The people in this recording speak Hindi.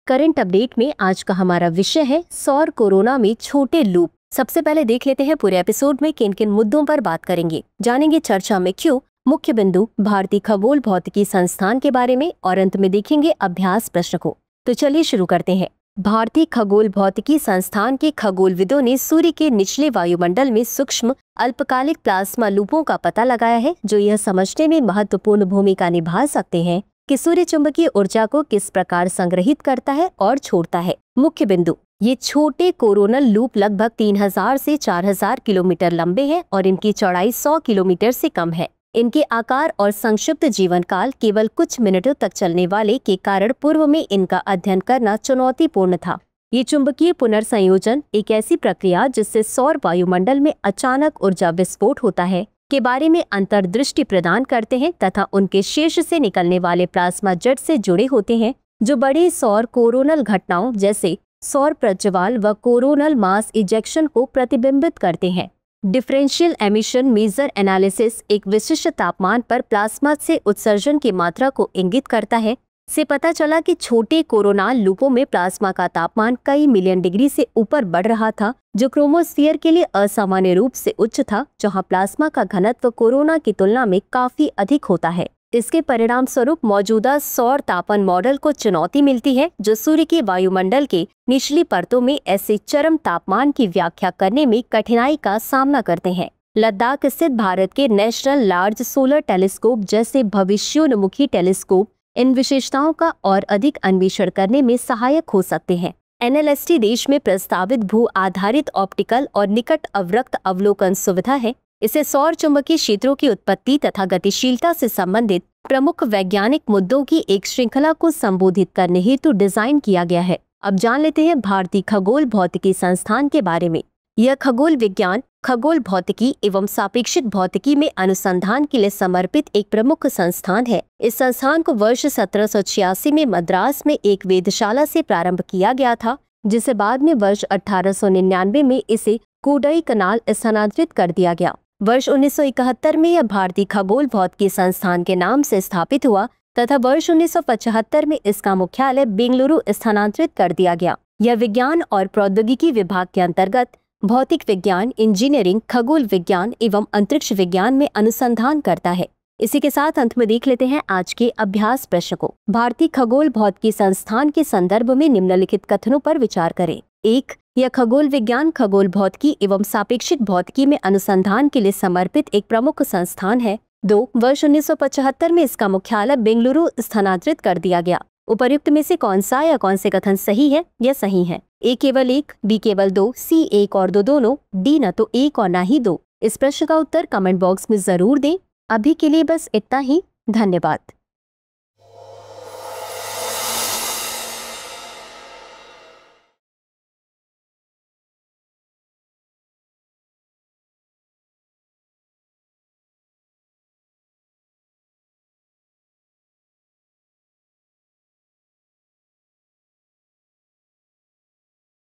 करंट अपडेट में आज का हमारा विषय है सौर कोरोना में छोटे लूप। सबसे पहले देख लेते हैं पूरे एपिसोड में किन किन मुद्दों पर बात करेंगे। जानेंगे चर्चा में क्यों, मुख्य बिंदु, भारतीय खगोल भौतिकी संस्थान के बारे में और अंत में देखेंगे अभ्यास प्रश्न को। तो चलिए शुरू करते हैं। भारतीय खगोल भौतिकी संस्थान के खगोलविदों ने सूर्य के निचले वायुमंडल में सूक्ष्म अल्पकालिक प्लाज्मा लूपों का पता लगाया है जो यह समझने में महत्वपूर्ण भूमिका निभा सकते हैं कि सूर्य चुंबकीय ऊर्जा को किस प्रकार संग्रहित करता है और छोड़ता है। मुख्य बिंदु, ये छोटे कोरोनल लूप लगभग 3000 से 4000 किलोमीटर लंबे हैं और इनकी चौड़ाई 100 किलोमीटर से कम है। इनके आकार और संक्षिप्त जीवन काल केवल कुछ मिनटों तक चलने वाले के कारण पूर्व में इनका अध्ययन करना चुनौतीपूर्ण था। ये चुंबकीय पुनर्संयोजन एक ऐसी प्रक्रिया जिससे सौर वायुमंडल में अचानक ऊर्जा विस्फोट होता है के बारे में अंतर्दृष्टि प्रदान करते हैं तथा उनके शीर्ष से निकलने वाले प्लाज्मा जेट से जुड़े होते हैं जो बड़े सौर कोरोनल घटनाओं जैसे सौर प्रज्वाल व कोरोनल मास इजेक्शन को प्रतिबिंबित करते हैं। डिफरेंशियल एमिशन मेजर एनालिसिस एक विशिष्ट तापमान पर प्लाज्मा से उत्सर्जन की मात्रा को इंगित करता है। से पता चला कि छोटे कोरोनल लूपों में प्लाज्मा का तापमान कई मिलियन डिग्री से ऊपर बढ़ रहा था जो क्रोमोस्फीयर के लिए असामान्य रूप से उच्च था, जहां प्लाज्मा का घनत्व कोरोना की तुलना में काफी अधिक होता है। इसके परिणाम स्वरूप मौजूदा सौर तापन मॉडल को चुनौती मिलती है जो सूर्य के वायुमंडल के निचली परतों में ऐसे चरम तापमान की व्याख्या करने में कठिनाई का सामना करते हैं। लद्दाख स्थित भारत के नेशनल लार्ज सोलर टेलीस्कोप जैसे भविष्योन्मुखी टेलीस्कोप इन विशेषताओं का और अधिक अन्वेषण करने में सहायक हो सकते हैं। NLST देश में प्रस्तावित भू आधारित ऑप्टिकल और निकट अवरक्त अवलोकन सुविधा है। इसे सौर चुंबकीय क्षेत्रों की उत्पत्ति तथा गतिशीलता से संबंधित प्रमुख वैज्ञानिक मुद्दों की एक श्रृंखला को संबोधित करने हेतु डिजाइन किया गया है। अब जान लेते हैं भारतीय खगोल भौतिकी संस्थान के बारे में। यह खगोल विज्ञान, खगोल भौतिकी एवं सापेक्षिक भौतिकी में अनुसंधान के लिए समर्पित एक प्रमुख संस्थान है। इस संस्थान को वर्ष 1786 में मद्रास में एक वेधशाला से प्रारंभ किया गया था, जिसे बाद में वर्ष 1899 में इसे कोडईकनाल स्थानांतरित कर दिया गया। वर्ष 1971 में यह भारतीय खगोल भौतिकी संस्थान के नाम से स्थापित हुआ तथा वर्ष 1975 में इसका मुख्यालय बेंगलुरु स्थानांतरित कर दिया गया। यह विज्ञान और प्रौद्योगिकी विभाग के अंतर्गत भौतिक विज्ञान, इंजीनियरिंग, खगोल विज्ञान एवं अंतरिक्ष विज्ञान में अनुसंधान करता है। इसी के साथ अंत में देख लेते हैं आज के अभ्यास प्रश्न को। भारतीय खगोल भौतिकी संस्थान के संदर्भ में निम्नलिखित कथनों पर विचार करें। 1. यह खगोल विज्ञान, खगोल भौतिकी एवं सापेक्षिक भौतिकी में अनुसंधान के लिए समर्पित एक प्रमुख संस्थान है। 2. वर्ष 1975 में इसका मुख्यालय बेंगलुरु स्थानांतरित कर दिया गया। उपर्युक्त में से कौन सा या कौन से कथन सही है या सही है? A केवल 1, B केवल 2, C 1 और 2 दोनों, D न तो 1 और न ही 2। इस प्रश्न का उत्तर कमेंट बॉक्स में जरूर दें। अभी के लिए बस इतना ही। धन्यवाद।